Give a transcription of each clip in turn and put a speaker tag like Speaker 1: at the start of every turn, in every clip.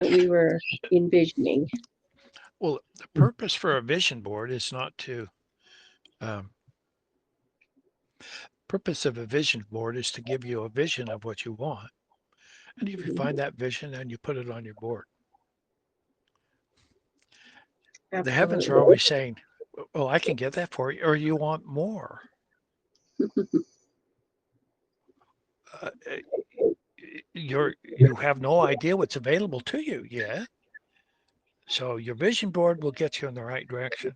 Speaker 1: we were envisioning.
Speaker 2: Well, the purpose for a vision board is not to, um, purpose of a vision board is to give you a vision of what you want. And if you
Speaker 1: Mhm.
Speaker 2: find that vision and you put it on your board, the heavens are
Speaker 1: Absolutely.
Speaker 2: always saying, well, I can get that for you, or you want more. Uh, uh, you have no idea what's available to you yet. So your vision board will get you in the right direction.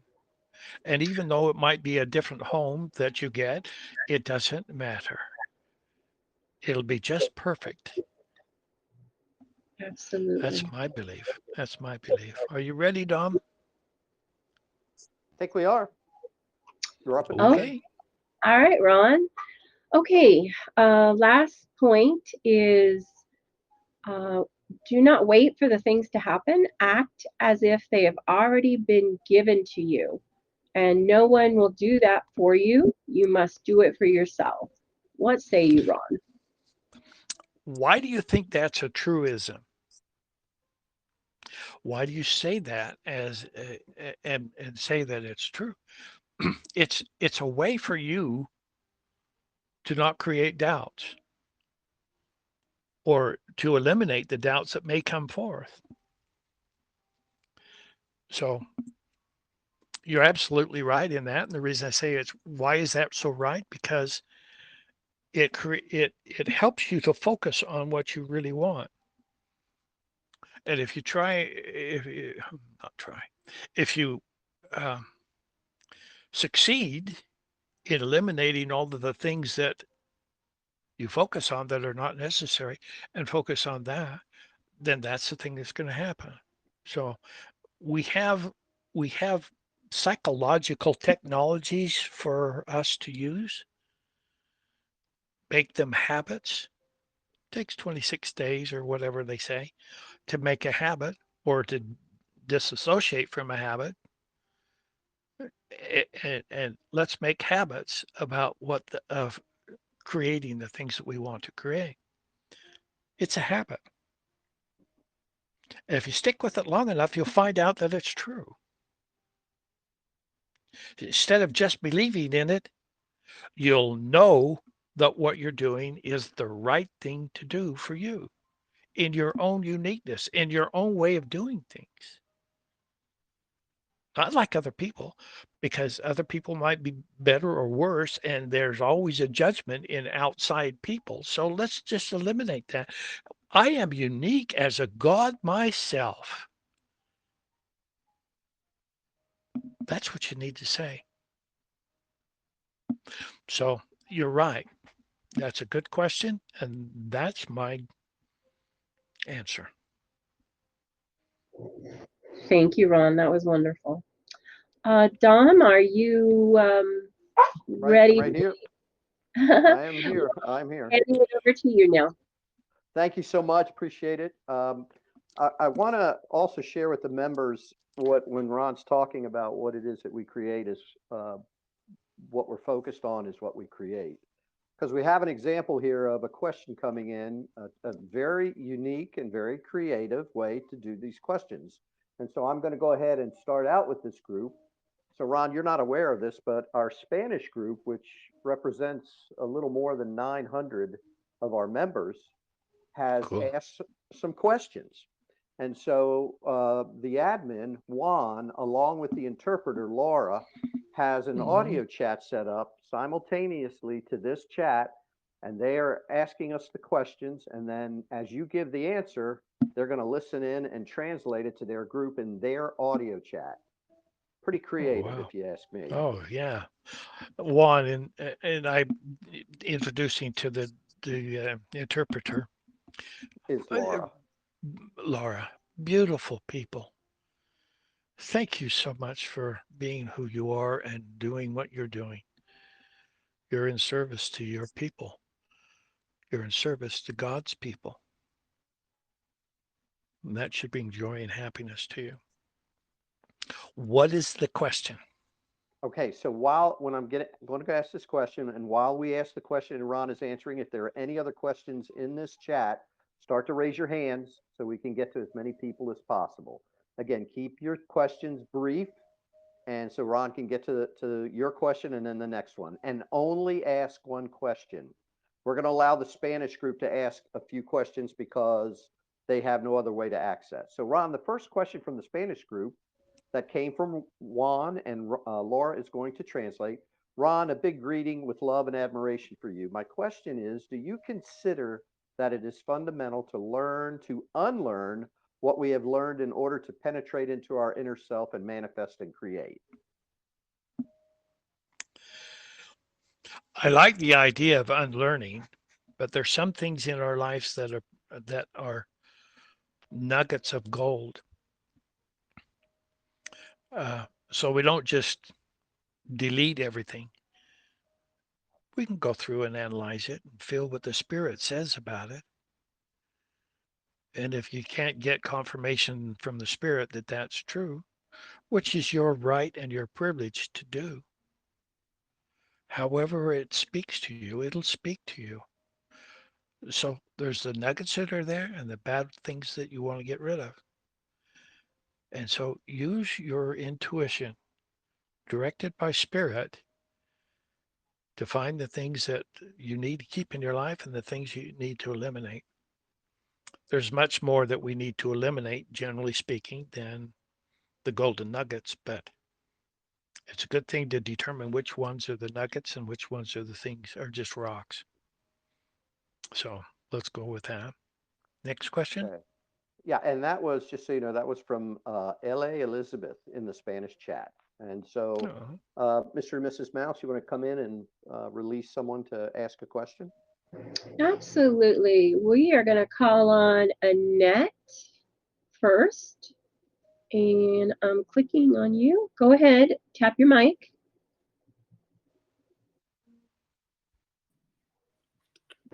Speaker 2: And even though it might be a different home that you get, it doesn't matter. It'll be just perfect. That's
Speaker 1: Absolutely.
Speaker 2: my belief. That's my belief. Are you ready, Dom?
Speaker 3: I think we are. You're up and
Speaker 1: Oh,
Speaker 3: running.
Speaker 2: Okay.
Speaker 1: all right, Ron. Okay. Last point is uh, do not wait for the things to happen. Act as if they have already been given to you. And no one will do that for you. You must do it for yourself. What say you, Ron?
Speaker 2: Why do you think that's a truism? Why do you say that as and say that it's true? It's a way for you to not create doubts or to eliminate the doubts that may come forth. So you're absolutely right in that. And the reason I say it's why is that so right? Because it helps you to focus on what you really want. And if you try, if you not try, if you um, succeed in eliminating all of the things that you focus on that are not necessary and focus on that, then that's the thing that's going to happen. So we have we have psychological technologies for us to use, make them habits. It takes 26 days or whatever they say to make a habit or to disassociate from a habit. And let's make habits about what of creating the things that we want to create. It's a habit. And if you stick with it long enough, you'll find out that it's true. Instead of just believing in it, you'll know that what you're doing is the right thing to do for you in your own uniqueness, in your own way of doing things. Not like other people, because other people might be better or worse, and there's always a judgment in outside people. So let's just eliminate that. I am unique as a God myself. That's what you need to say. So you're right. That's a good question. And that's my answer.
Speaker 1: Thank you, Ron. That was wonderful. Dom, are you
Speaker 3: Right, I'm
Speaker 1: ready?
Speaker 3: right here.
Speaker 1: Handing
Speaker 3: I am here. I'm here.
Speaker 1: it over to you now.
Speaker 3: Thank you so much. Appreciate it. I want to also share with the members what when Ron's talking about what it is that we create is what we're focused on is what we create. Because we have an example here of a question coming in, a very unique and very creative way to do these questions. And so I'm going to go ahead and start out with this group. So, Ron, you're not aware of this, but our Spanish group, which represents a little more than 900 of our members, has
Speaker 2: Cool.
Speaker 3: asked some questions. And so the admin, Juan, along with the interpreter, Laura, has an
Speaker 2: Mhm.
Speaker 3: audio chat set up simultaneously to this chat. And they are asking us the questions. And then as you give the answer, they're going to listen in and translate it to their group in their audio chat. Pretty
Speaker 2: Oh,
Speaker 3: creative,
Speaker 2: wow.
Speaker 3: if you ask me,
Speaker 2: Oh, yeah. Juan and I introducing to the interpreter,
Speaker 3: is
Speaker 2: uh,
Speaker 3: Laura.
Speaker 2: Laura. Beautiful people. Thank you so much for being who you are and doing what you're doing. You're in service to your people. You're in service to God's people. And that should bring joy and happiness to you. What is the question?
Speaker 3: Okay, so when going to ask this question, and while we ask the question and Ron is answering, if there are any other questions in this chat, start to raise your hands so we can get to as many people as possible. Again, keep your questions brief, and so Ron can get to your question and then the next one, and only ask one question. We're going to allow the Spanish group to ask a few questions because they have no other way to access. So Ron, the first question from the Spanish group that came from Juan, and Laura is going to translate. Ron, a big greeting with love and admiration for you. My question is, do you consider that it is fundamental to learn to unlearn what we have learned in order to penetrate into our inner self and manifest and create?
Speaker 2: I like the idea of unlearning, but there's some things in our lives that are nuggets of gold. So we don't just delete everything. We can go through and analyze it and feel what the Spirit says about it. And if you can't get confirmation from the Spirit that that's true, which is your right and your privilege to do, however it speaks to you, it'll speak to you. So there's the nuggets that are there and the bad things that you want to get rid of. And so use your intuition directed by Spirit to find the things that you need to keep in your life and the things you need to eliminate. There's much more that we need to eliminate, generally speaking, than the golden nuggets, but it's a good thing to determine which ones are the nuggets and which ones are the things are just rocks. So let's go with that. Next question.
Speaker 3: Okay. Yeah, and that was, just so you know, that was from L.A. Elizabeth in the Spanish chat. And so, Mr. and Mrs. Mouse, you want to come in and release someone to ask a question?
Speaker 1: Absolutely. We are going to call on Annette first. And I'm clicking on you. Go ahead, tap your mic.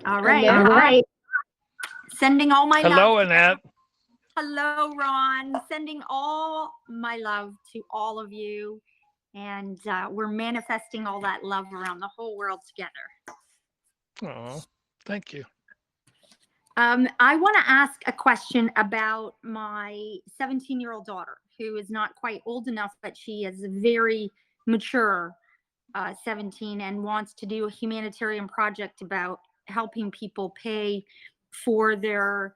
Speaker 4: All right.
Speaker 1: Annette?
Speaker 4: All right. Sending all my
Speaker 2: Hello,
Speaker 4: love.
Speaker 2: Annette.
Speaker 4: Hello, Ron. Sending all my love to all of you. And we're manifesting all that love around the whole world together.
Speaker 2: Oh, thank you.
Speaker 4: I want to ask a question about my 17-year-old daughter, who is not quite old enough, but she is very mature, 17, and wants to do a humanitarian project about helping people pay for their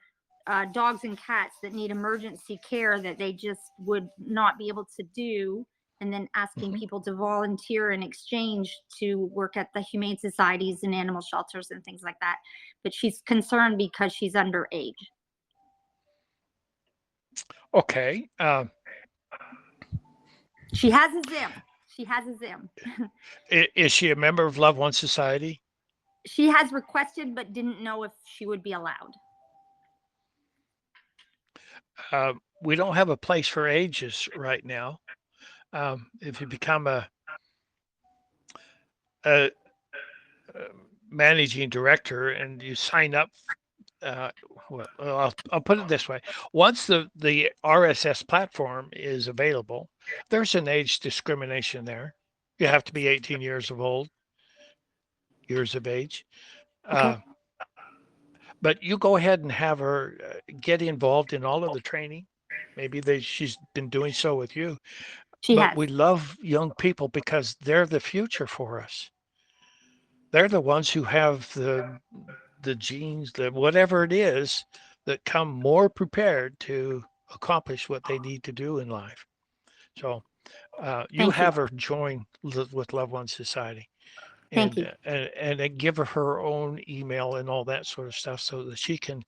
Speaker 4: dogs and cats that need emergency care that they just would not be able to do, and then asking people to volunteer in exchange to work at the humane societies and animal shelters and things like that. But she's concerned because she's underage.
Speaker 2: Okay.
Speaker 4: She has a Zim. She has a Zim.
Speaker 2: Is she a member of Love One Society?
Speaker 4: She has requested, but didn't know if she would be allowed.
Speaker 2: We don't have a place for ages right now. If you become a managing director and you sign up, well, I'll put it this way. Once the RSS platform is available, there's an age discrimination there. You have to be 18 years of age.
Speaker 4: Okay.
Speaker 2: But you go ahead and have her get involved in all of the training. Maybe she's been doing so with you.
Speaker 4: She
Speaker 2: But
Speaker 4: has.
Speaker 2: we love young people because they're the future for us. They're the ones who have the genes, whatever it is, that come more prepared to accomplish what they need to do in life. So you have her join with Love One Society.
Speaker 4: Thank you.
Speaker 2: And then give her own email and all that sort of stuff so that she can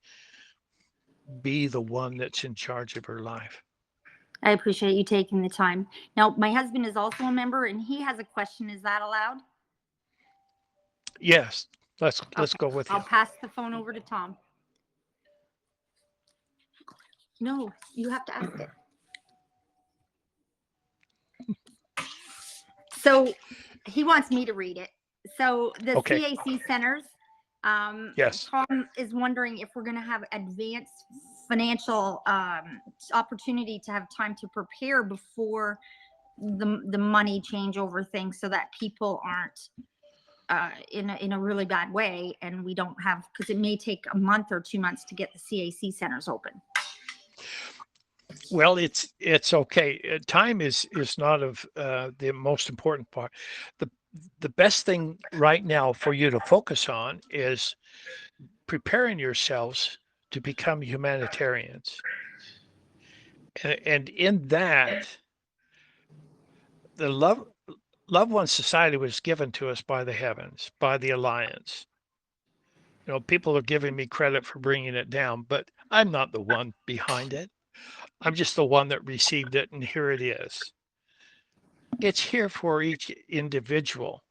Speaker 2: be the one that's in charge of her life.
Speaker 4: I appreciate you taking the time. Now, my husband is also a member, and he has a question. Is that allowed?
Speaker 2: Yes, let's go with you.
Speaker 4: I'll pass the phone over to Tom. No, you have to ask it. So he wants me to read it. So the CAC centers,
Speaker 2: yes.
Speaker 4: Tom is wondering if we're going to have advanced financial opportunity to have time to prepare before the money changeover thing, so that people aren't in a really bad way, and we don't have, because it may take a month or 2 months to get the CAC centers open.
Speaker 2: Well, it's okay. Time is not of the most important part. The best thing right now for you to focus on is preparing yourselves to become humanitarians. And in that, the Loved One Society was given to us by the heavens, by the Alliance. You know, people are giving me credit for bringing it down, but I'm not the one behind it. I'm just the one that received it, and here it is. It's here for each individual.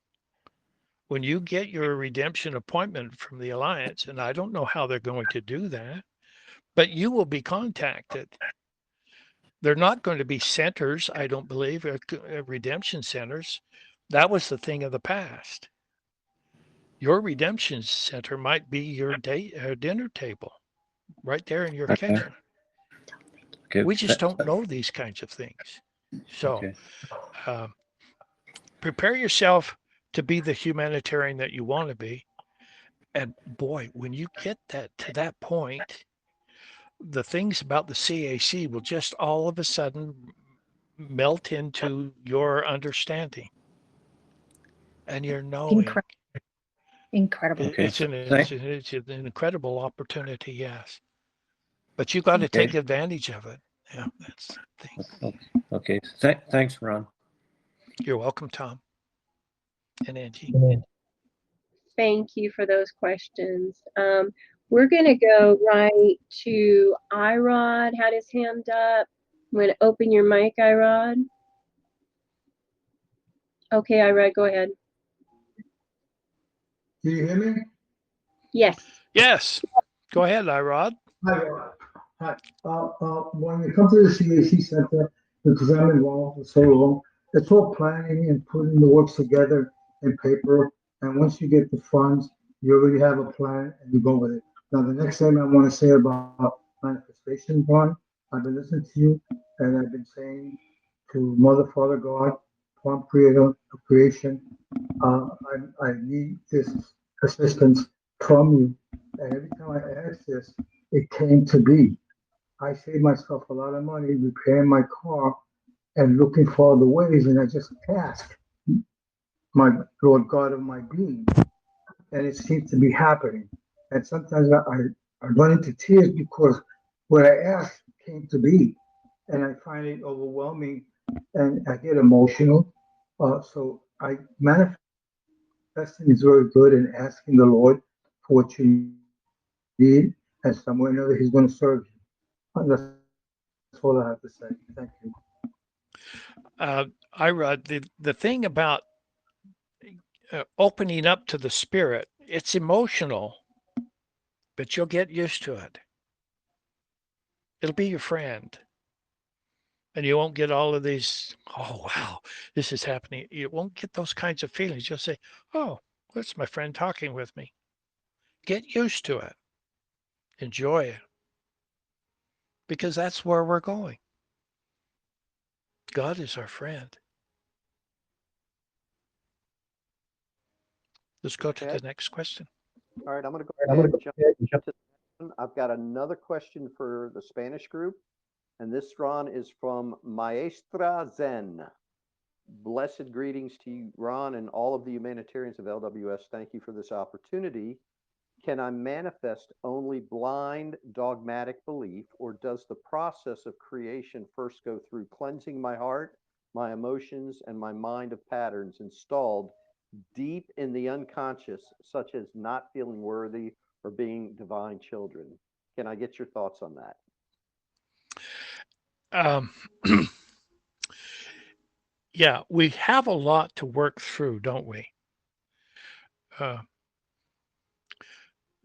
Speaker 2: When you get your redemption appointment from the Alliance, and I don't know how they're going to do that, but you will be contacted. They're not going to be centers, I don't believe, redemption centers. That was the thing of the past. Your redemption center might be your dinner table right there in your kitchen.
Speaker 5: Okay.
Speaker 2: We just don't know these kinds of things. So
Speaker 5: Okay.
Speaker 2: Prepare yourself to be the humanitarian that you want to be. And boy, when you get to that point, the things about the CAC will just all of a sudden melt into your understanding and your knowing.
Speaker 4: Incredible.
Speaker 5: Okay.
Speaker 2: It's an incredible opportunity, yes. But you got to
Speaker 5: Okay.
Speaker 2: take advantage of it. Yeah, that's the thing.
Speaker 5: Okay. Thanks, Ron.
Speaker 2: You're welcome, Tom and Angie.
Speaker 1: Thank you for those questions. We're going to go right to Irod, had his hand up. I'm going to open your mic, Irod. Okay, Irod, go ahead.
Speaker 6: Can you hear me?
Speaker 1: Yes.
Speaker 2: Yes. Go ahead, Irod.
Speaker 6: Hi, Rod. Hi. When it comes to the CAC Center, because I'm involved for so long, it's all planning and putting the works together in paper. And once you get the funds, you already have a plan and you go with it. Now, the next thing I want to say about manifestation, Ron, I've been listening to you and I've been saying to Mother, Father, God, Plum Creator of creation, I need this assistance from you. And every time I ask this, it came to be. I saved myself a lot of money repairing my car and looking for other ways, and I just asked my Lord God of my being, and it seems to be happening. And sometimes I run into tears because what I asked came to be, and I find it overwhelming, and I get emotional. So I manifesting is very good, and asking the Lord for what you need, and somewhere or another He's going to serve you. That's all I have to say. Thank you.
Speaker 2: Irod, the thing about opening up to the Spirit, it's emotional, but you'll get used to it. It'll be your friend. And you won't get all of these, oh, wow, this is happening. You won't get those kinds of feelings. You'll say, oh, that's my friend talking with me. Get used to it. Enjoy it. Because that's where we're going. God is our friend. Let's go to
Speaker 3: Okay.
Speaker 2: the next question.
Speaker 3: All right, I'm going to go ahead and jump into the next one. I've got another question for the Spanish group, and this, Ron, is from Maestra Zen. Blessed greetings to you, Ron, and all of the humanitarians of LWS. Thank you for this opportunity. Can I manifest only blind, dogmatic belief, or does the process of creation first go through cleansing my heart, my emotions, and my mind of patterns installed deep in the unconscious, such as not feeling worthy or being divine children? Can I get your thoughts on that?
Speaker 2: Yeah, we have a lot to work through, don't we?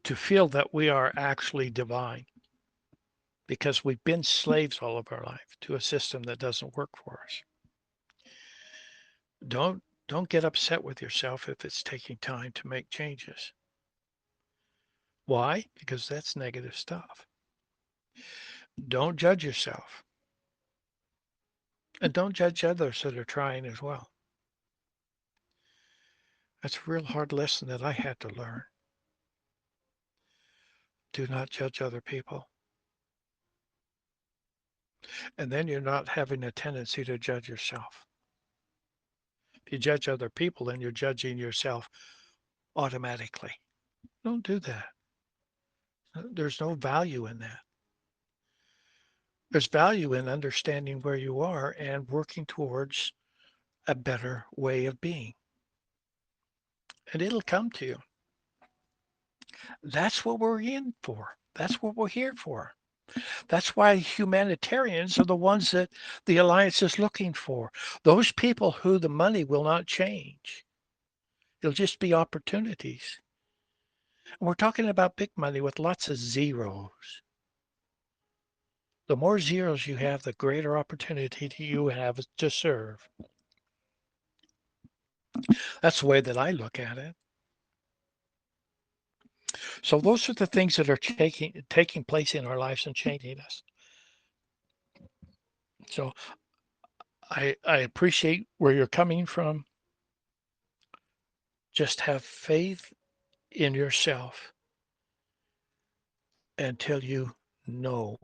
Speaker 2: To feel that we are actually divine, because we've been slaves all of our life to a system that doesn't work for us. Don't get upset with yourself if it's taking time to make changes. Why? Because that's negative stuff. Don't judge yourself. And don't judge others that are trying as well. That's a real hard lesson that I had to learn. Do not judge other people. And then you're not having a tendency to judge yourself. If you judge other people, then you're judging yourself automatically. Don't do that. There's no value in that. There's value in understanding where you are and working towards a better way of being. And it'll come to you. That's what we're in for. That's what we're here for. That's why humanitarians are the ones that the Alliance is looking for. Those people who the money will not change. It'll just be opportunities. And we're talking about big money with lots of zeros. The more zeros you have, the greater opportunity you have to serve. That's the way that I look at it. So those are the things that are taking place in our lives and changing us. So I appreciate where you're coming from. Just have faith in yourself until you know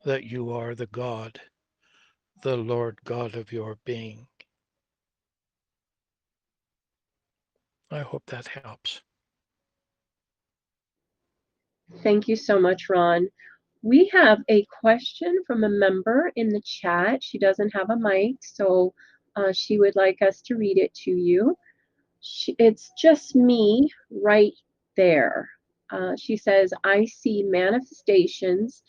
Speaker 2: that you are the God, the Lord God of your being. I hope that helps.
Speaker 1: Thank you so much, Ron. We have a question from a member in the chat. She doesn't have a mic, so she would like us to read it to you. It's just me right there. She says, I see manifestations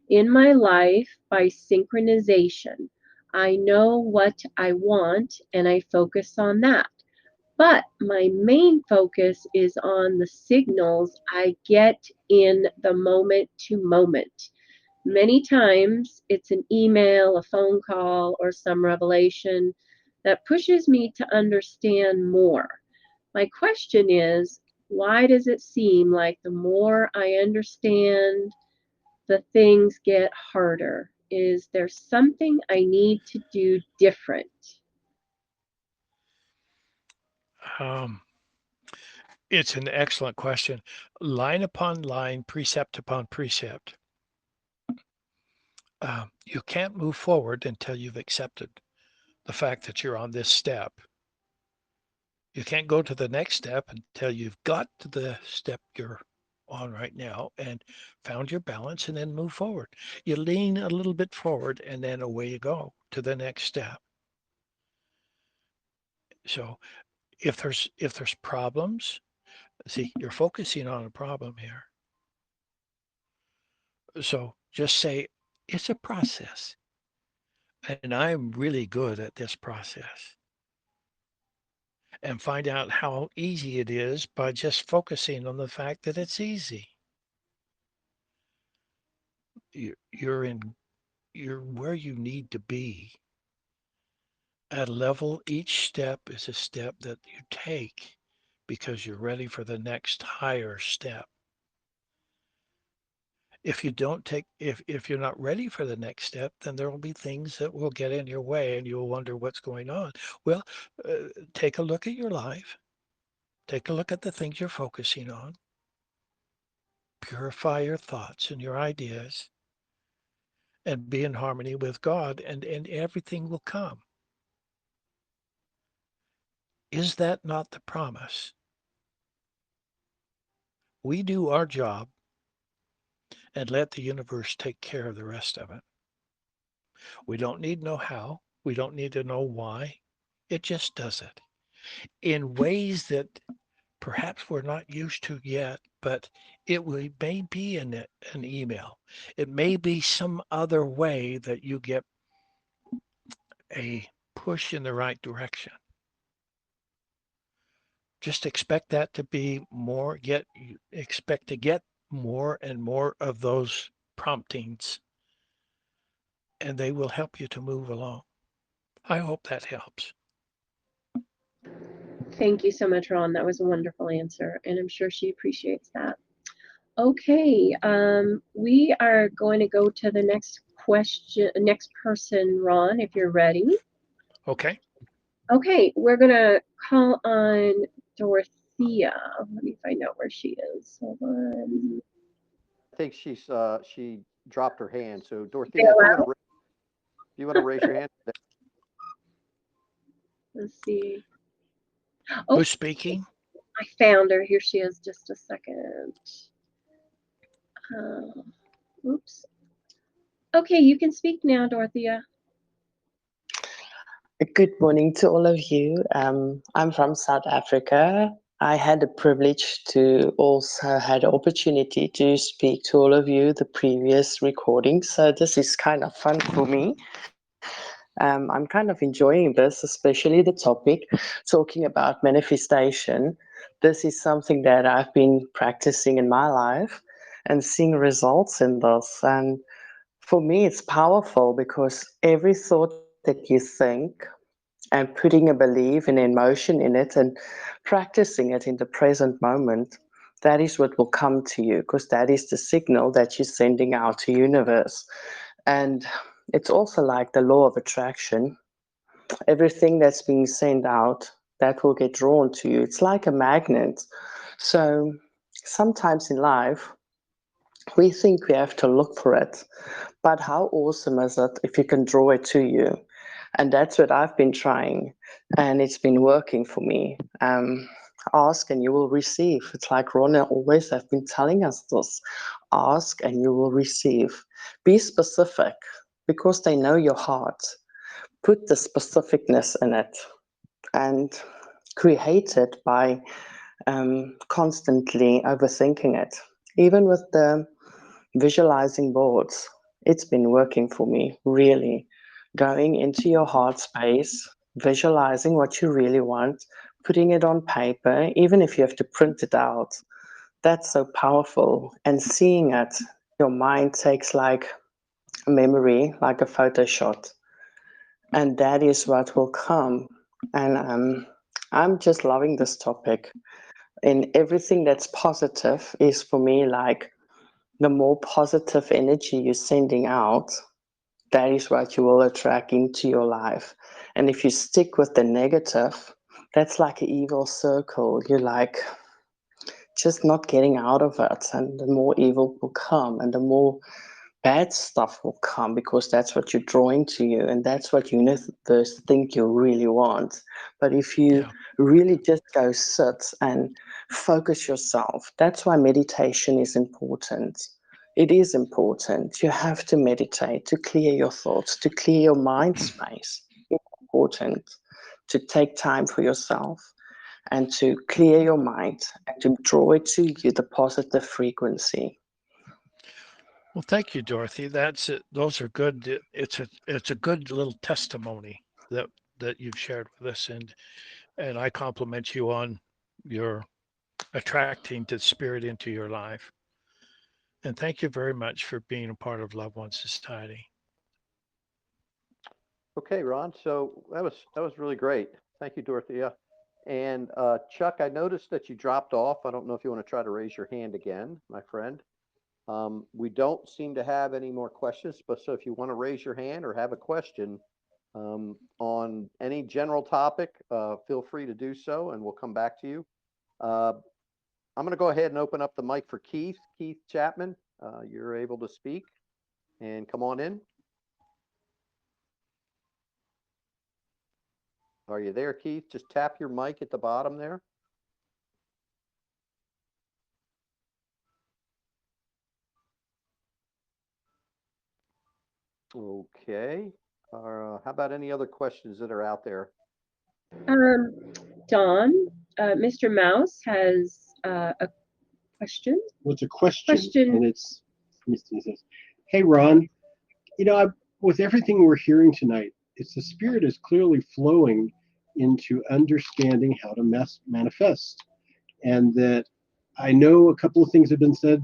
Speaker 1: in my life by synchronization. I know what I want and I focus on that. But my main focus is on the signals I get in the moment to moment. Many times it's an email, a phone call, or some revelation that pushes me to understand more. My question is, why does it seem like the more I understand, the things get harder? Is there something I need to do different?
Speaker 2: It's an excellent question. Line upon line, precept upon precept. You can't move forward until you've accepted the fact that you're on this step. You can't go to the next step until you've got to the step you're on right now and found your balance and then move forward. You lean a little bit forward and then away you go to the next step. So if there's problems, see, you're focusing on a problem here. So just say, it's a process. And I'm really good at this process. And find out how easy it is by just focusing on the fact that it's easy. You're where you need to be. At a level, each step is a step that you take because you're ready for the next higher step. If you don't take, if you're not ready for the next step, then there will be things that will get in your way and you'll wonder what's going on. Well, take a look at your life. Take a look at the things you're focusing on. Purify your thoughts and your ideas and be in harmony with God, and everything will come. Is that not the promise? We do our job and let the universe take care of the rest of it. We don't need to know how. We don't need to know why. It just does it in ways that perhaps we're not used to yet, but may be in an email. It may be some other way that you get a push in the right direction. Just expect that to be more, expect to get more and more of those promptings, and they will help you to move along. I hope that helps.
Speaker 1: Thank you so much, Ron. That was a wonderful answer, and I'm sure she appreciates that. Okay, we are going to go to the next question, next person, Ron, if you're ready.
Speaker 2: Okay.
Speaker 1: Okay, we're gonna call on Dorothea. Let me find out where she is. Hold on.
Speaker 3: I think she dropped her hand. So Dorothea,
Speaker 1: Bail
Speaker 3: if you want to raise your hand.
Speaker 1: Let's see. Oh,
Speaker 2: Who's speaking?
Speaker 1: I found her. Here she is. Just a second. Oops. Okay, you can speak now, Dorothea.
Speaker 7: Good morning to all of you. I'm from South Africa. I had the privilege to also had the opportunity to speak to all of you the previous recording. So this is kind of fun for me. I'm kind of enjoying this, especially the topic talking about manifestation. This is something that I've been practicing in my life and seeing results in this. And for me, it's powerful because every thought that you think and putting a belief and emotion in it and practicing it in the present moment, that is what will come to you, because that is the signal that you're sending out to universe. And it's also like the law of attraction. Everything that's being sent out, that will get drawn to you. It's like a magnet. So sometimes in life, we think we have to look for it, but how awesome is it if you can draw it to you? And that's what I've been trying, and it's been working for me. Ask and you will receive. It's like Rona always have been telling us this. Ask and you will receive. Be specific because they know your heart. Put the specificness in it and create it by constantly overthinking it. Even with the visualizing boards, it's been working for me, really. Going into your heart space, visualizing what you really want, putting it on paper, even if you have to print it out, that's so powerful. And seeing it, your mind takes like a memory, like a photo shot. And that is what will come. And I'm just loving this topic. And everything that's positive is for me like the more positive energy you're sending out, that is what you will attract into your life. And if you stick with the negative, that's like an evil circle. You're like just not getting out of it. And the more evil will come and the more bad stuff will come because that's what you're drawing to you and that's what universe think you really want. But if you
Speaker 2: Yeah.
Speaker 7: really just go sit and focus yourself, that's why meditation is important. It is important. You have to meditate to clear your thoughts, to clear your mind space. It's important to take time for yourself and to clear your mind and to draw it to you the positive frequency.
Speaker 2: Well, thank you, Dorothy. That's it. Those are good. It's a good little testimony that you've shared with us, and I compliment you on your attracting the spirit into your life. And thank you very much for being a part of Love One Society.
Speaker 3: Okay, Ron. So that was really great. Thank you, Dorothea. And Chuck, I noticed that you dropped off. I don't know if you want to try to raise your hand again, my friend. We don't seem to have any more questions, but so if you want to raise your hand or have a question on any general topic, feel free to do so, and we'll come back to you. I'm going to go ahead and open up the mic for Keith. Keith Chapman, you're able to speak, and come on in. Are you there, Keith? Just tap your mic at the bottom there. Okay. How about any other questions that are out there?
Speaker 1: Don, Mr. Mouse has a question.
Speaker 8: Well, it's a question,
Speaker 1: Question.
Speaker 8: and it's says, "Hey, Ron, with everything we're hearing tonight, the spirit is clearly flowing into understanding how to manifest, and that I know a couple of things have been said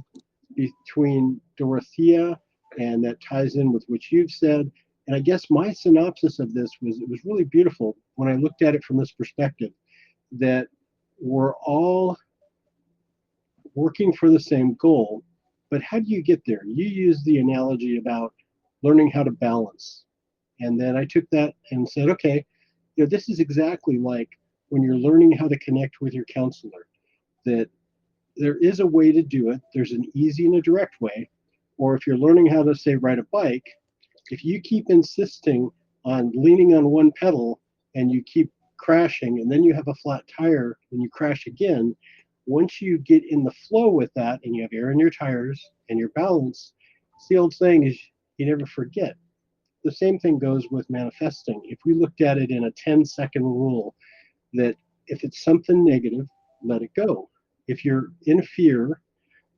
Speaker 8: between Dorothea, and that ties in with what you've said. And I guess my synopsis of this was it was really beautiful when I looked at it from this perspective, that we're all working for the same goal, but how do you get there? You use the analogy about learning how to balance. And then I took that and said, okay, this is exactly like when you're learning how to connect with your counselor, that there is a way to do it. There's an easy and a direct way. Or if you're learning how to, say, ride a bike, if you keep insisting on leaning on one pedal and you keep crashing and then you have a flat tire and you crash again, once you get in the flow with that and you have air in your tires and your balance, it's the old saying is you never forget. The same thing goes with manifesting. If we looked at it in a 10-second rule, that if it's something negative, let it go. If you're in fear,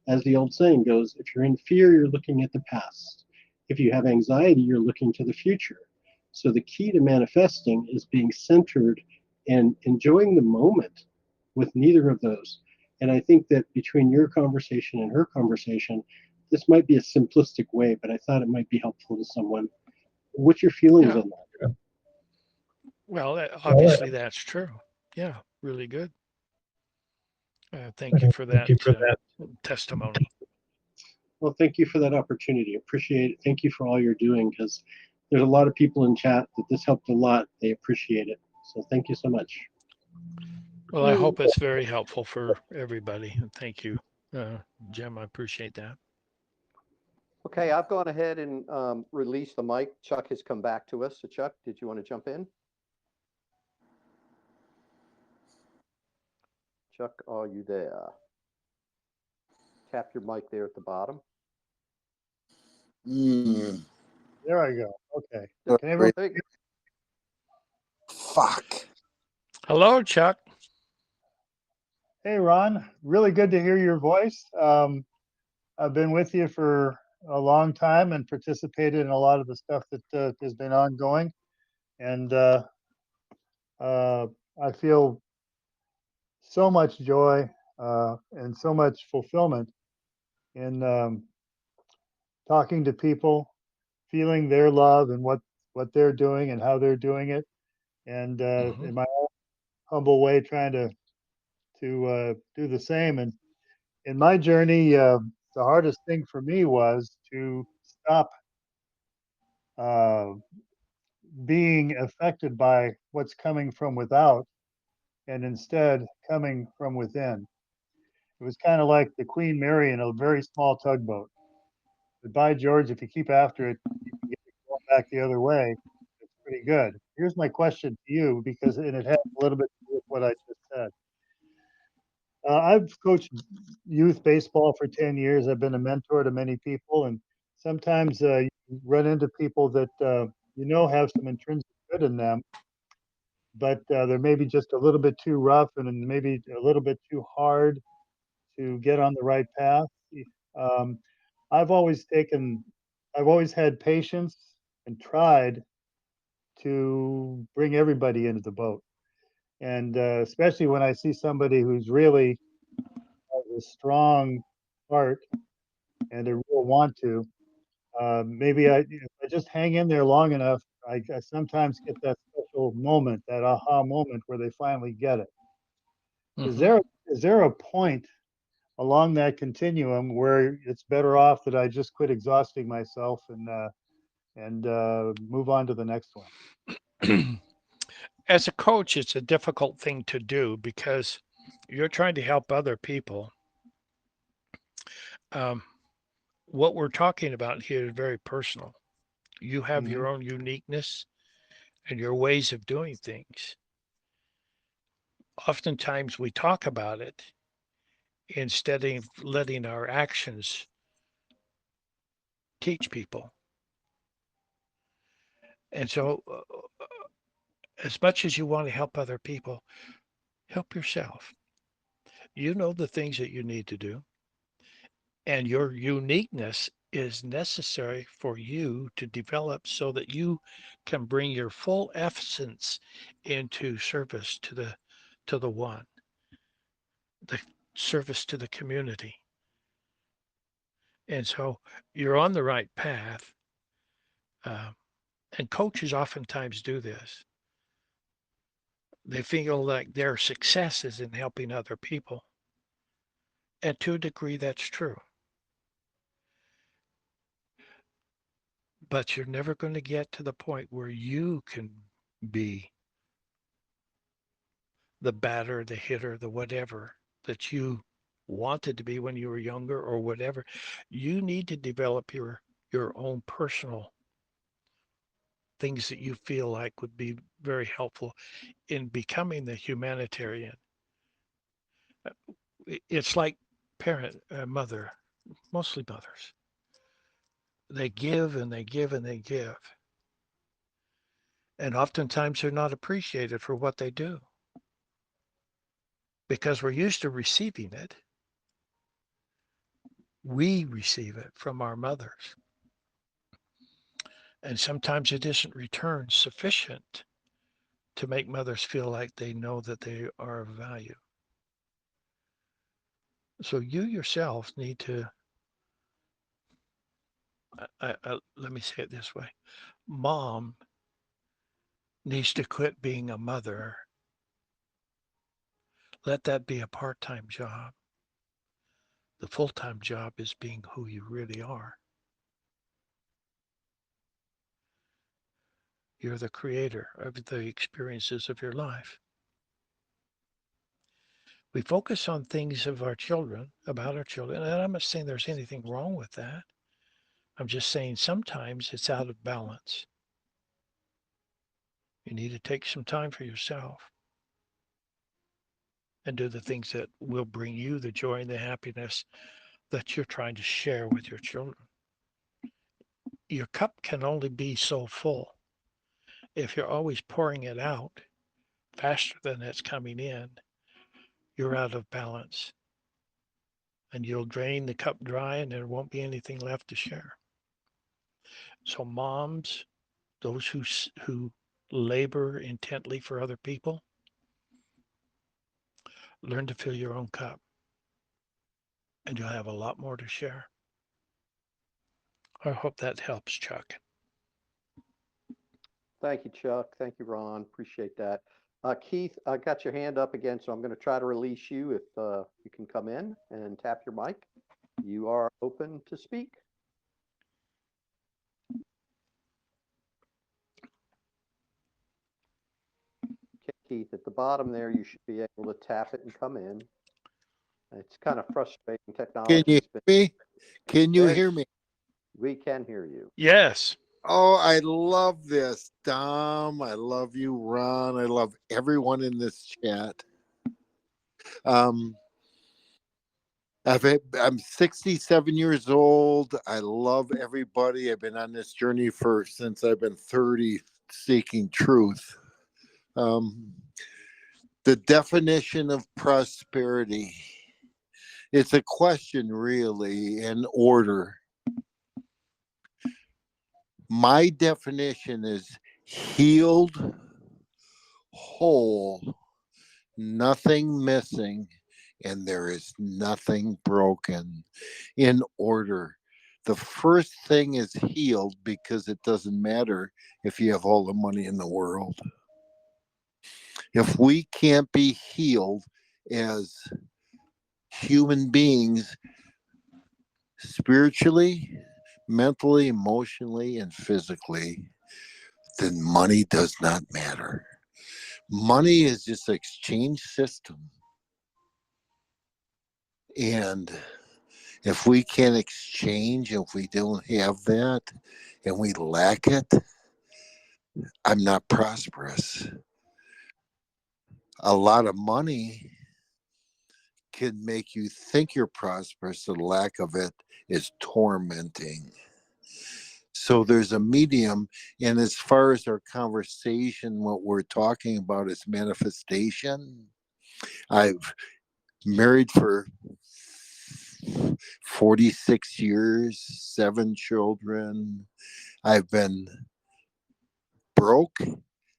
Speaker 8: as the old saying goes, if you're in fear, you're looking at the past. If you have anxiety, you're looking to the future. So the key to manifesting is being centered and enjoying the moment with neither of those. And I think that between your conversation and her conversation, this might be a simplistic way, but I thought it might be helpful to someone. What's your feelings
Speaker 2: Yeah.
Speaker 8: on that?
Speaker 2: Well, obviously that's true. Yeah, really good. Thank you for that testimony.
Speaker 8: Well, thank you for that opportunity. Appreciate it. Thank you for all you're doing, because there's a lot of people in chat that this helped a lot. They appreciate it. So thank you so much.
Speaker 2: Well, I hope it's very helpful for everybody. And thank you, Jim. I appreciate that.
Speaker 3: Okay, I've gone ahead and released the mic. Chuck has come back to us. So Chuck, did you want to jump in? Chuck, are you there? Tap your mic there at the bottom.
Speaker 9: There I go. Okay.
Speaker 3: There
Speaker 9: Can everyone?
Speaker 3: you go.
Speaker 9: Fuck.
Speaker 2: Hello, Chuck.
Speaker 9: Hey, Ron. Really good to hear your voice. I've been with you for a long time and participated in a lot of the stuff that has been ongoing. And I feel so much joy and so much fulfillment in talking to people, feeling their love and what they're doing and how they're doing it. And in my own humble way, trying to do the same. And in my journey, the hardest thing for me was to stop uh, being affected by what's coming from without and instead coming from within. It was kind of like the Queen Mary in a very small tugboat. But by George, if you keep after it, you can get it going back the other way. It's pretty good. Here's my question to you, because and it has a little bit to do with what I just said. I've coached youth baseball for 10 years. I've been a mentor to many people, and sometimes you run into people that have some intrinsic good in them, but they're maybe just a little bit too rough and maybe a little bit too hard to get on the right path. Um, I've always had patience and tried to bring everybody into the boat. And especially when I see somebody who's really has a strong heart and a real want to, maybe if I just hang in there long enough, I sometimes get that special moment, that aha moment where they finally get it. Is there a point along that continuum where it's better off that I just quit exhausting myself and move on to the next one?
Speaker 2: As a coach, it's a difficult thing to do because you're trying to help other people. What we're talking about here is very personal. You have your own uniqueness and your ways of doing things. Oftentimes we talk about it instead of letting our actions teach people. And so, as much as you want to help other people, help yourself. You know the things that you need to do, and your uniqueness is necessary for you to develop so that you can bring your full essence into service to the one, the service to the community. And so you're on the right path. And coaches oftentimes do this. They feel like their success is in helping other people. And to a degree, that's true. But you're never going to get to the point where you can be the batter, the hitter, the whatever that you wanted to be when you were younger or whatever. You need to develop your own personal things that you feel like would be very helpful in becoming the humanitarian. It's like mother, mostly mothers. They give and they give and they give. And oftentimes they're not appreciated for what they do because we're used to receiving it. We receive it from our mothers. And sometimes it isn't returned sufficient to make mothers feel like they know that they are of value. So you yourself need to, let me say it this way. Mom needs to quit being a mother. Let that be a part-time job. The full-time job is being who you really are. You're the creator of the experiences of your life. We focus on things of our children, about our children, and I'm not saying there's anything wrong with that. I'm just saying sometimes it's out of balance. You need to take some time for yourself and do the things that will bring you the joy and the happiness that you're trying to share with your children. Your cup can only be so full. If you're always pouring it out faster than it's coming in, you're out of balance. And you'll drain the cup dry and there won't be anything left to share. So moms, those who labor intently for other people, learn to fill your own cup and you'll have a lot more to share. I hope that helps, Chuck.
Speaker 3: Thank you, Chuck. Thank you, Ron. Appreciate that. Keith, I got your hand up again, so I'm going to try to release you if you can come in and tap your mic. You are open to speak. Okay, Keith, at the bottom there, you should be able to tap it and come in. It's kind of frustrating technology.
Speaker 10: Can you hear me? Can you
Speaker 3: There-
Speaker 10: hear me?
Speaker 3: We can hear you.
Speaker 2: Yes.
Speaker 10: Oh, I love this, Dom. I love you, Ron. I love everyone in this chat. I'm 67 years old. I love everybody. I've been on this journey since I've been 30, seeking truth. The definition of prosperity. It's a question, really, in order. My definition is healed, whole, nothing missing, and there is nothing broken. In order. The first thing is healed because it doesn't matter if you have all the money in the world. If we can't be healed as human beings, spiritually, mentally, emotionally, and physically, then money does not matter. Money is just an exchange system. And if we can't exchange, if we don't have that, and we lack it, I'm not prosperous. A lot of money can make you think you're prosperous. The lack of it is tormenting. So there's a medium. And as far as our conversation, what we're talking about is manifestation. I've married for 46 years, 7 children. I've been broke.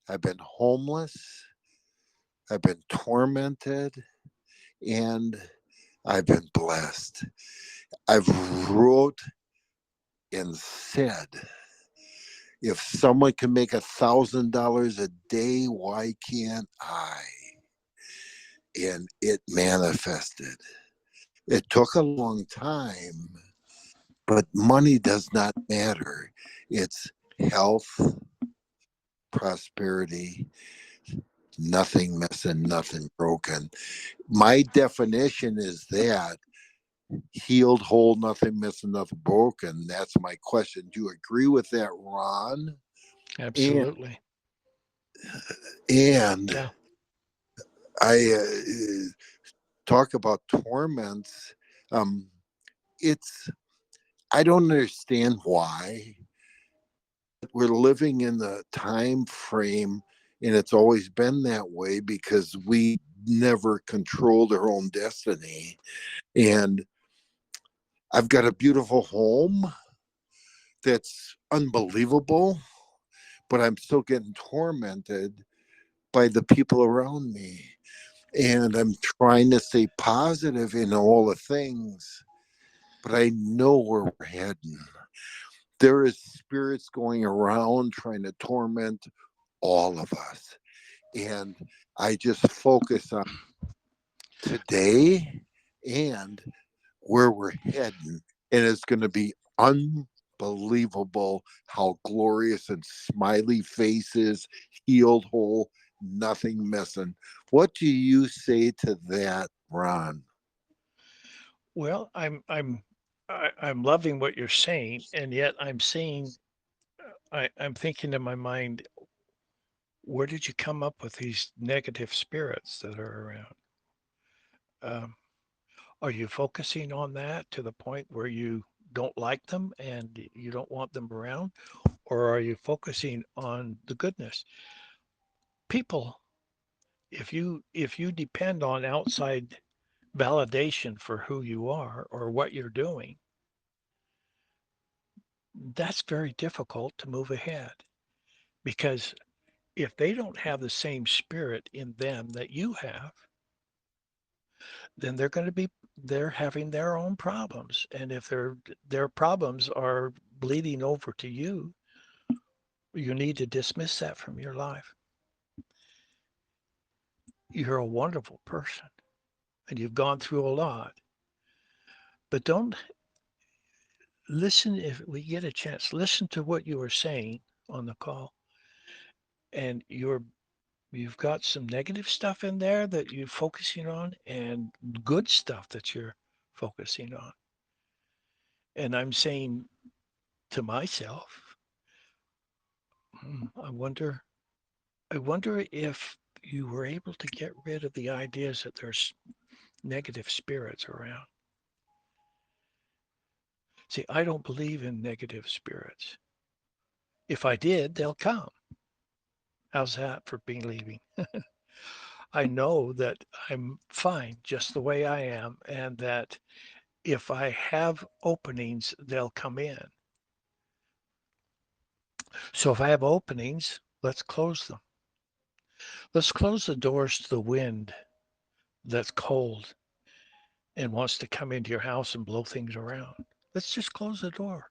Speaker 10: I've been homeless. I've been tormented. And I've been blessed. I've wrote and said, if someone can make $1,000 a day, why can't I? And it manifested. It took a long time, but money does not matter. It's health, prosperity, nothing missing, nothing broken. My definition is that healed, whole, nothing missing, nothing broken. That's my question. Do you agree with that, Ron?
Speaker 2: Absolutely.
Speaker 10: And
Speaker 2: Yeah.
Speaker 10: I talk about torments. It's, I don't understand why we're living in the time frame, and it's always been that way because we never controlled our own destiny. And I've got a beautiful home that's unbelievable, but I'm still getting tormented by the people around me. And I'm trying to stay positive in all the things, but I know where we're heading. There is spirits going around trying to torment all of us. And I just focus on today and where we're heading. And it's going to be unbelievable how glorious and smiley faces, healed, whole, nothing missing. What do you say to that, Ron?
Speaker 2: Well, I'm loving what you're saying, and yet I'm seeing, I'm thinking in my mind, where did you come up with these negative spirits that are around? Um, are you focusing on that to the point where you don't like them and you don't want them around? Or are you focusing on the goodness? People, if you depend on outside validation for who you are or what you're doing, that's very difficult to move ahead because if they don't have the same spirit in them that you have, then they're having their own problems. And if their problems are bleeding over to you, you need to dismiss that from your life. You're a wonderful person and you've gone through a lot, but don't listen. If we get a chance, listen to what you were saying on the call, and you've got some negative stuff in there that you're focusing on and good stuff that you're focusing on. And I'm saying to myself, I wonder if you were able to get rid of the ideas that there's negative spirits around. See, I don't believe in negative spirits. If I did, they'll come. How's that for believing? I know that I'm fine just the way I am, and that if I have openings, they'll come in. So if I have openings, let's close them. Let's close the doors to the wind that's cold and wants to come into your house and blow things around. Let's just close the door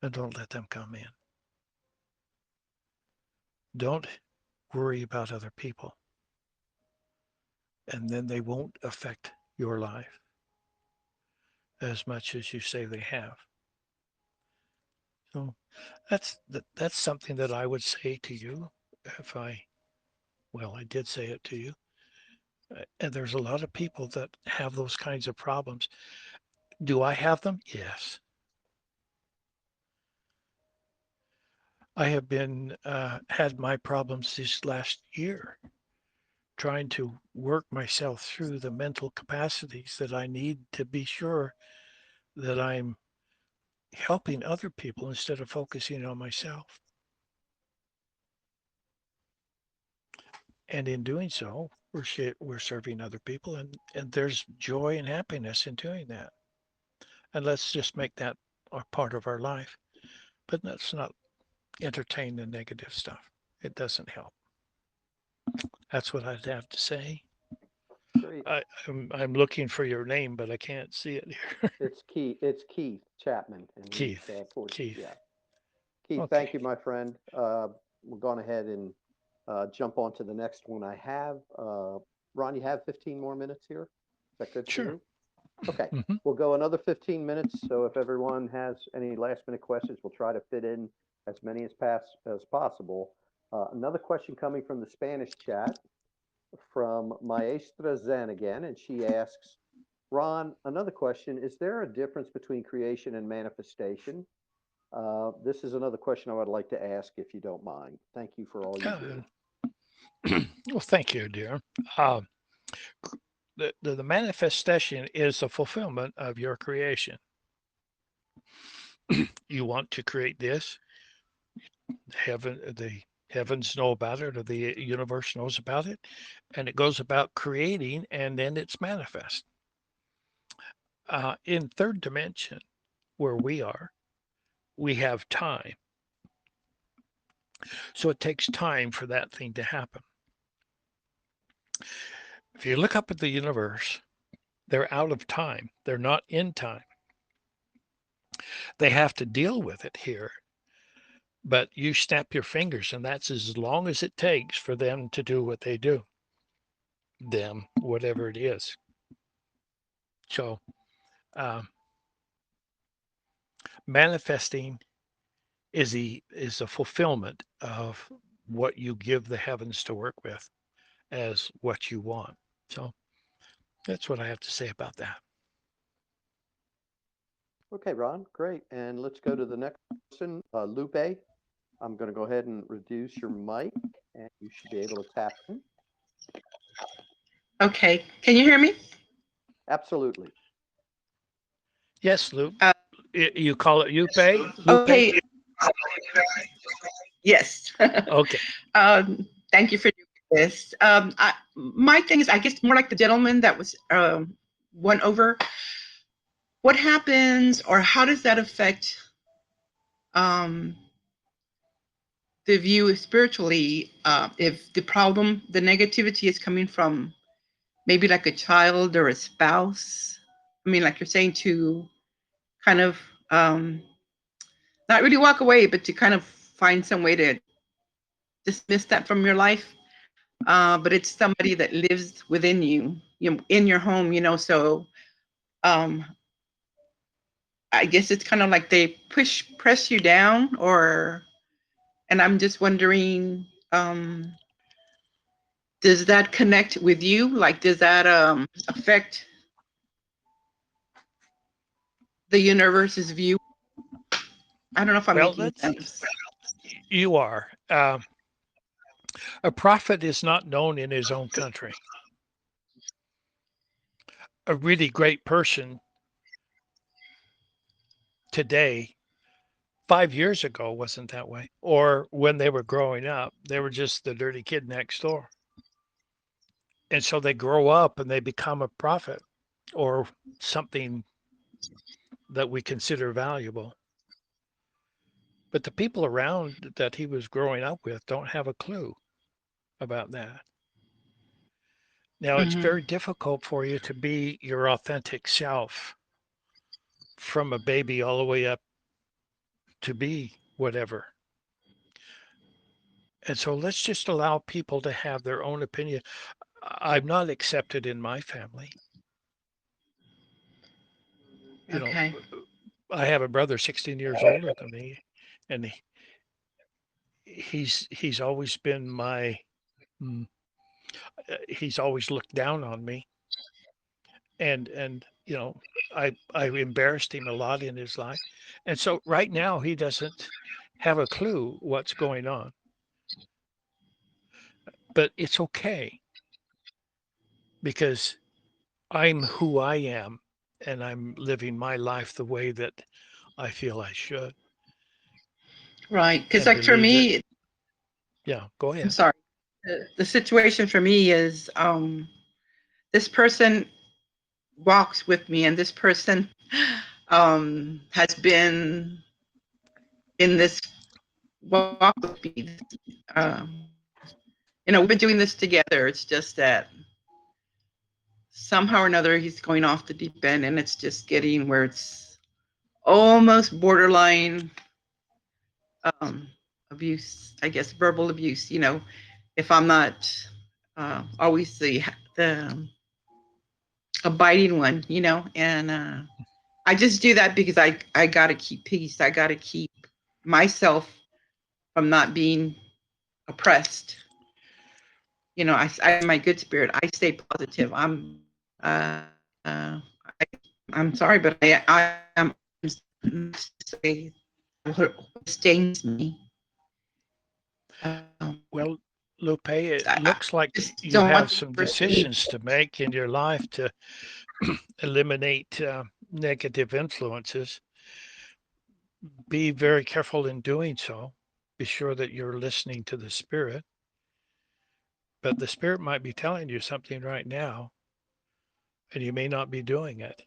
Speaker 2: and don't let them come in. Don't worry about other people, and then they won't affect your life as much as you say they have. So that's something that I would say to you if I did say it to you. And there's a lot of people that have those kinds of problems. Do I have them? Yes. I have been had my problems this last year, trying to work myself through the mental capacities that I need to be sure that I'm helping other people instead of focusing on myself. And in doing so, we're serving other people, and there's joy and happiness in doing that. And let's just make that a part of our life. But let's not entertain the negative stuff. It doesn't help. That's what I'd have to say.
Speaker 3: Great.
Speaker 2: I'm looking for your name, but I can't see it here.
Speaker 3: It's Keith. It's Keith Chapman. And
Speaker 2: Keith.
Speaker 3: he's,
Speaker 2: Keith.
Speaker 3: yeah. Keith, thank
Speaker 2: Okay.
Speaker 3: you, my friend. We're going ahead and jump on to the next one I have. Ron, you have 15 more minutes here? Is that good for
Speaker 2: Sure.
Speaker 3: you? Okay,
Speaker 2: Mhm.
Speaker 3: we'll go another 15 minutes. So if everyone has any last minute questions, we'll try to fit in as many as possible. Another question coming from the Spanish chat from Maestra Zen again, and she asks, Ron, another question, is there a difference between creation and manifestation? This is another question I would like to ask if you don't mind. Thank you for all you do.
Speaker 2: Well, thank you, dear. The manifestation is the fulfillment of your creation. You want to create this, the heavens know about it, or the universe knows about it, and it goes about creating, and then it's manifest. In third dimension, where we are, we have time. So it takes time for that thing to happen. If you look up at the universe, they're out of time. They're not in time. They have to deal with it here. But you snap your fingers, and that's as long as it takes for them to do what they do. Them, whatever it is. So, manifesting is the fulfillment of what you give the heavens to work with as what you want. So that's what I have to say about that.
Speaker 3: Okay, Ron, great. And let's go to the next person, Lupe. I'm going to go ahead and reduce your mic, and you should be able to tap in.
Speaker 11: Okay, can you hear me?
Speaker 3: Absolutely.
Speaker 2: Yes, Lupe. You call it Lupe?
Speaker 11: Okay. Yes.
Speaker 2: Okay.
Speaker 11: Thank you for doing this. My thing is, I guess, more like the gentleman that was won over. What happens, or how does that affect the view spiritually? If the problem, the negativity is coming from maybe like a child or a spouse. I mean, like you're saying, to kind of not really walk away, but to kind of find some way to dismiss that from your life. But it's somebody that lives within you, in your home, so I guess it's kind of like they press you down, and I'm just wondering, does that connect with you? Like, does that affect the universe's view? I don't know if I'm making sense.
Speaker 2: You are. A prophet is not known in his own country. A really great person today, 5 years ago, wasn't that way. Or when they were growing up, they were just the dirty kid next door. And so they grow up and they become a prophet or something that we consider valuable. But the people around that he was growing up with don't have a clue about that. Now, it's very difficult for you to be your authentic self from a baby all the way up to be whatever. And so let's just allow people to have their own opinion. I'm not accepted in my family.
Speaker 11: Okay.
Speaker 2: I have a brother 16 years older than me, and he's always been my he's always looked down on me, and I embarrassed him a lot in his life, and so right now he doesn't have a clue what's going on, but it's okay because I'm who I am, and I'm living my life the way that I feel I should.
Speaker 11: Right, because like for me,
Speaker 2: yeah, go ahead.
Speaker 11: I'm sorry. The situation for me is this person walks with me, and this person has been in this walk with me. We've been doing this together. It's just that somehow or another he's going off the deep end, and it's just getting where it's almost borderline abuse, I guess, verbal abuse. If I'm not always the abiding one, and I just do that because I got to keep peace. I got to keep myself from not being oppressed. You know, I my good spirit. I stay positive. Uh, uh, I'm sorry, but I am say what stings me.
Speaker 2: Well, Lupe, it
Speaker 11: I
Speaker 2: looks like
Speaker 11: just
Speaker 2: you
Speaker 11: don't want
Speaker 2: have
Speaker 11: this
Speaker 2: some
Speaker 11: person.
Speaker 2: decisions to make in your life to eliminate negative influences. Be very careful in doing so. Be sure that you're listening to the spirit. But the spirit might be telling you something right now, and you may not be doing it.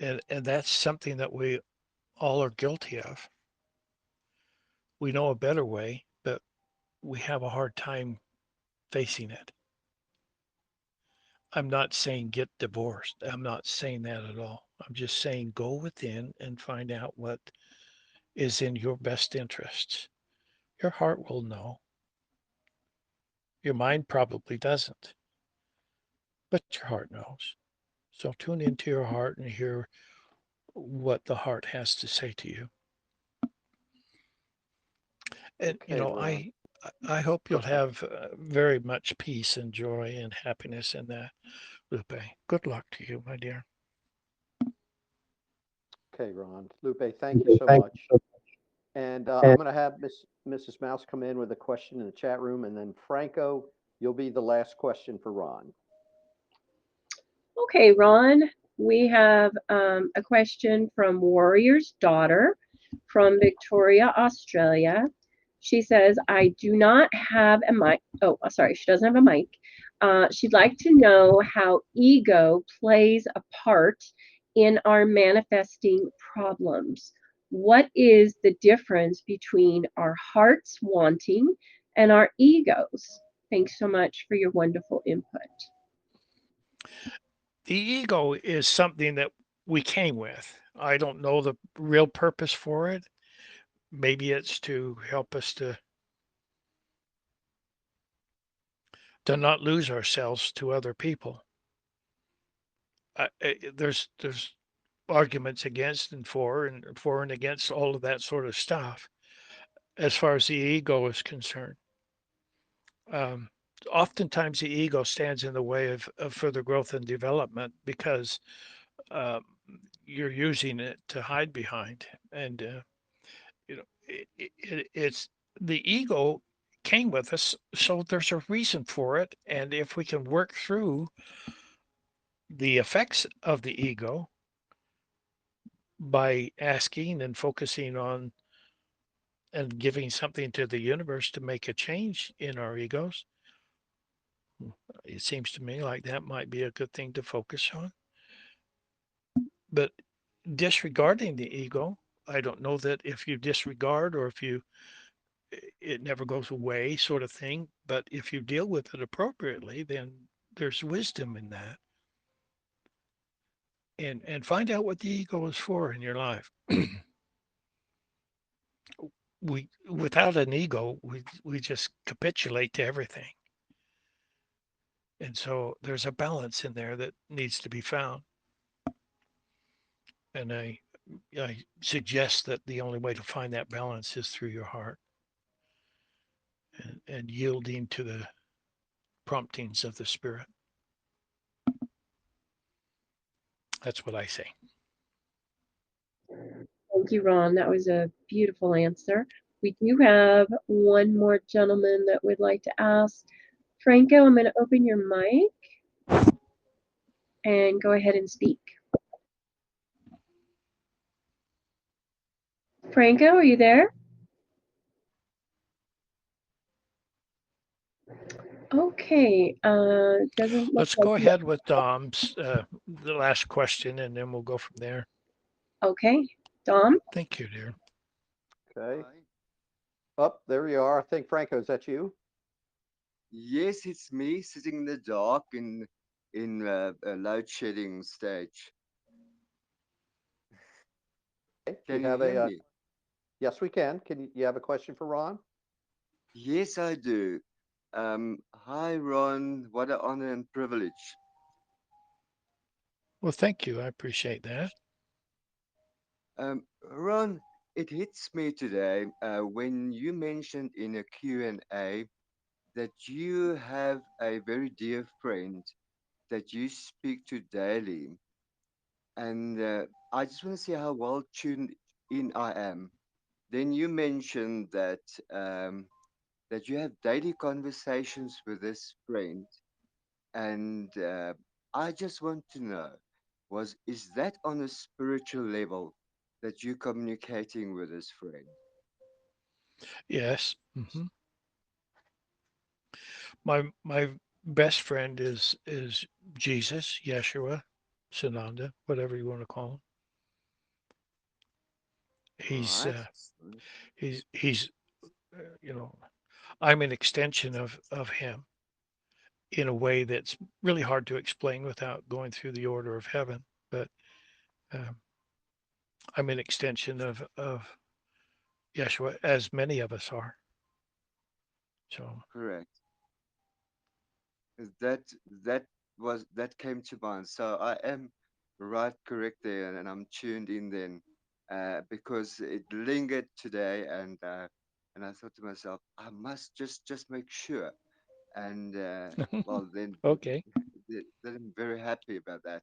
Speaker 2: And that's something that we all are guilty of. We know a better way, but we have a hard time facing it. I'm not saying get divorced. I'm not saying that at all. I'm just saying go within and find out what is in your best interests. Your heart will know. Your mind probably doesn't, but your heart knows. So tune into your heart and hear what the heart has to say to you. And you
Speaker 3: Okay,
Speaker 2: know,
Speaker 3: Ron.
Speaker 2: I hope you'll have very much peace and joy and happiness in that, Lupe. Good luck to you, my dear.
Speaker 3: Okay, Ron. Lupe, thank you so much. And I'm going to have Mrs. Mouse come in with a question in the chat room, and then Franco, you'll be the last question for Ron.
Speaker 1: Okay, Ron, we have a question from Warrior's Daughter from Victoria, Australia. She says, I do not have a mic. Oh, sorry, she doesn't have a mic. She'd like to know how ego plays a part in our manifesting problems. What is the difference between our hearts wanting and our egos? Thanks so much for your wonderful input.
Speaker 2: The ego is something that we came with. I don't know the real purpose for it. Maybe it's to help us to not lose ourselves to other people. There's arguments against and for and against all of that sort of stuff as far as the ego is concerned. Um, Oftentimes the ego stands in the way of further growth and development because um, you're using it to hide behind. And you know, it's the ego came with us, so there's a reason for it. And if we can work through the effects of the ego by asking and focusing on and giving something to the universe to make a change in our egos, it seems to me like that might be a good thing to focus on. But disregarding the ego, I don't know that if you disregard or if you it never goes away sort of thing, but if you deal with it appropriately, then there's wisdom in that. And find out what the ego is for in your life. We without an ego, we just capitulate to everything. And so there's a balance in there that needs to be found. And I suggest that the only way to find that balance is through your heart and yielding to the promptings of the spirit. That's what I say.
Speaker 1: Thank you, Ron. That was a beautiful answer. We do have one more gentleman that would like to ask. Franco, I'm going to open your mic and go ahead and speak. Franco, are you there? Okay, doesn't look
Speaker 2: Let's
Speaker 1: like
Speaker 2: go
Speaker 1: you.
Speaker 2: ahead with Dom's the last question, and then we'll go from there.
Speaker 1: Okay, Dom?
Speaker 2: Thank you, dear.
Speaker 3: Okay. Up, there you are. I think, Franco, is that you?
Speaker 12: Yes, it's me sitting in the dark in a load shedding stage.
Speaker 3: Okay.
Speaker 12: Can
Speaker 3: you
Speaker 12: you
Speaker 3: have
Speaker 12: hear
Speaker 3: a,
Speaker 12: me?
Speaker 3: yes, we can. You have a question for Ron?
Speaker 12: Yes, I do. Hi, Ron. What an honor and privilege.
Speaker 2: Well, thank you. I appreciate that.
Speaker 12: Ron, it hits me today when you mentioned in a Q&A that you have a very dear friend that you speak to daily. And I just want to see how well tuned in I am. Then you mentioned that you have daily conversations with this friend, and I just want to know, is that on a spiritual level that you're communicating with this friend?
Speaker 2: Yes. My best friend is Jesus, Yeshua, Sananda, whatever you want to call him.
Speaker 12: All
Speaker 2: He's
Speaker 12: right.
Speaker 2: he's you know, I'm an extension of him in a way that's really hard to explain without going through the order of heaven. But um, I'm an extension of Yeshua, as many of us are. So
Speaker 12: Correct. That that came to mind. So I am right, correct there, and I'm tuned in then, because it lingered today, and I thought to myself, I must just make sure, and well then,
Speaker 2: okay,
Speaker 12: then I'm very happy about that.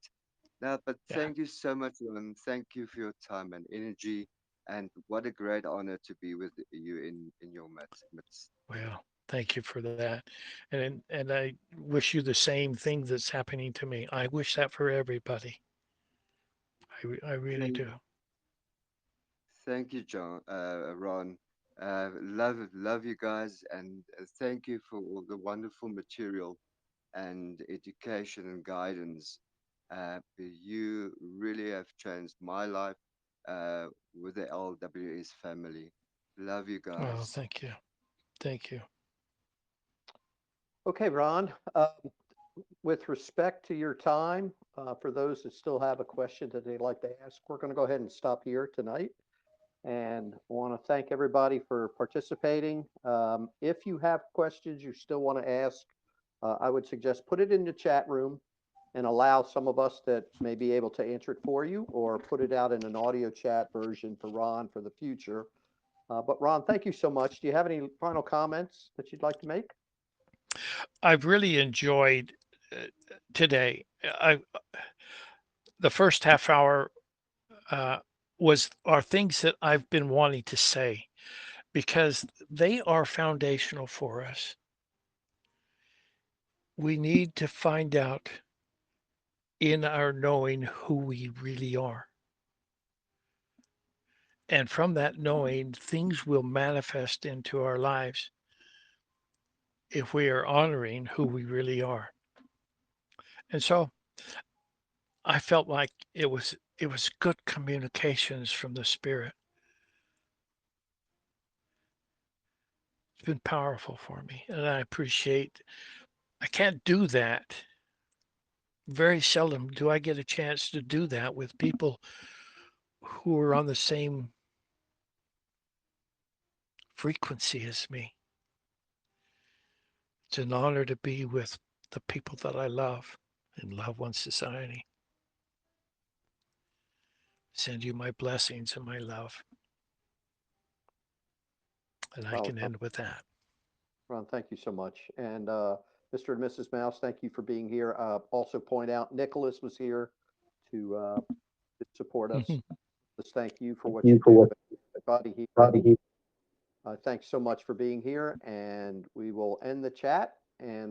Speaker 12: Now, but
Speaker 2: yeah.
Speaker 12: thank you so much, Ron. Thank you for your time and energy, and what a great honor to be with you in your midst.
Speaker 2: Well, thank you for that, and I wish you the same thing that's happening to me. I wish that for everybody. I really
Speaker 12: Thank
Speaker 2: do.
Speaker 12: Thank you, Ron. Love you guys, and thank you for all the wonderful material and education and guidance. You really have changed my life with the LWS family. Love you
Speaker 2: Oh,
Speaker 12: guys.
Speaker 2: thank you, thank you.
Speaker 3: Okay, Ron, with respect to your time, for those that still have a question that they'd like to ask, we're going to go ahead and stop here tonight. And I want to thank everybody for participating. If you have questions you still want to ask, I would suggest put it in the chat room and allow some of us that may be able to answer it for you, or put it out in an audio chat version for Ron for the future. But Ron, thank you so much. Do you have any final comments that you'd like to make?
Speaker 2: I've really enjoyed today. The first half hour uh, are things that I've been wanting to say because they are foundational for us. We need to find out in our knowing who we really are. And from that knowing, things will manifest into our lives if we are honoring who we really are. And so I felt like it was good communications from the Spirit. It's been powerful for me, and I appreciate. I can't do that. Very seldom do I get a chance to do that with people who are on the same frequency as me. It's an honor to be with the people that I love in Love One Society. Send you my blessings and my love. And I can end with that.
Speaker 3: Ron, thank you so much. And Mr. and Mrs. Mouse, thank you for being here. Also point out, Nicholas was here to support us. Just thank you for what you do. Everybody here. Thanks so much for being here, and we will end the chat and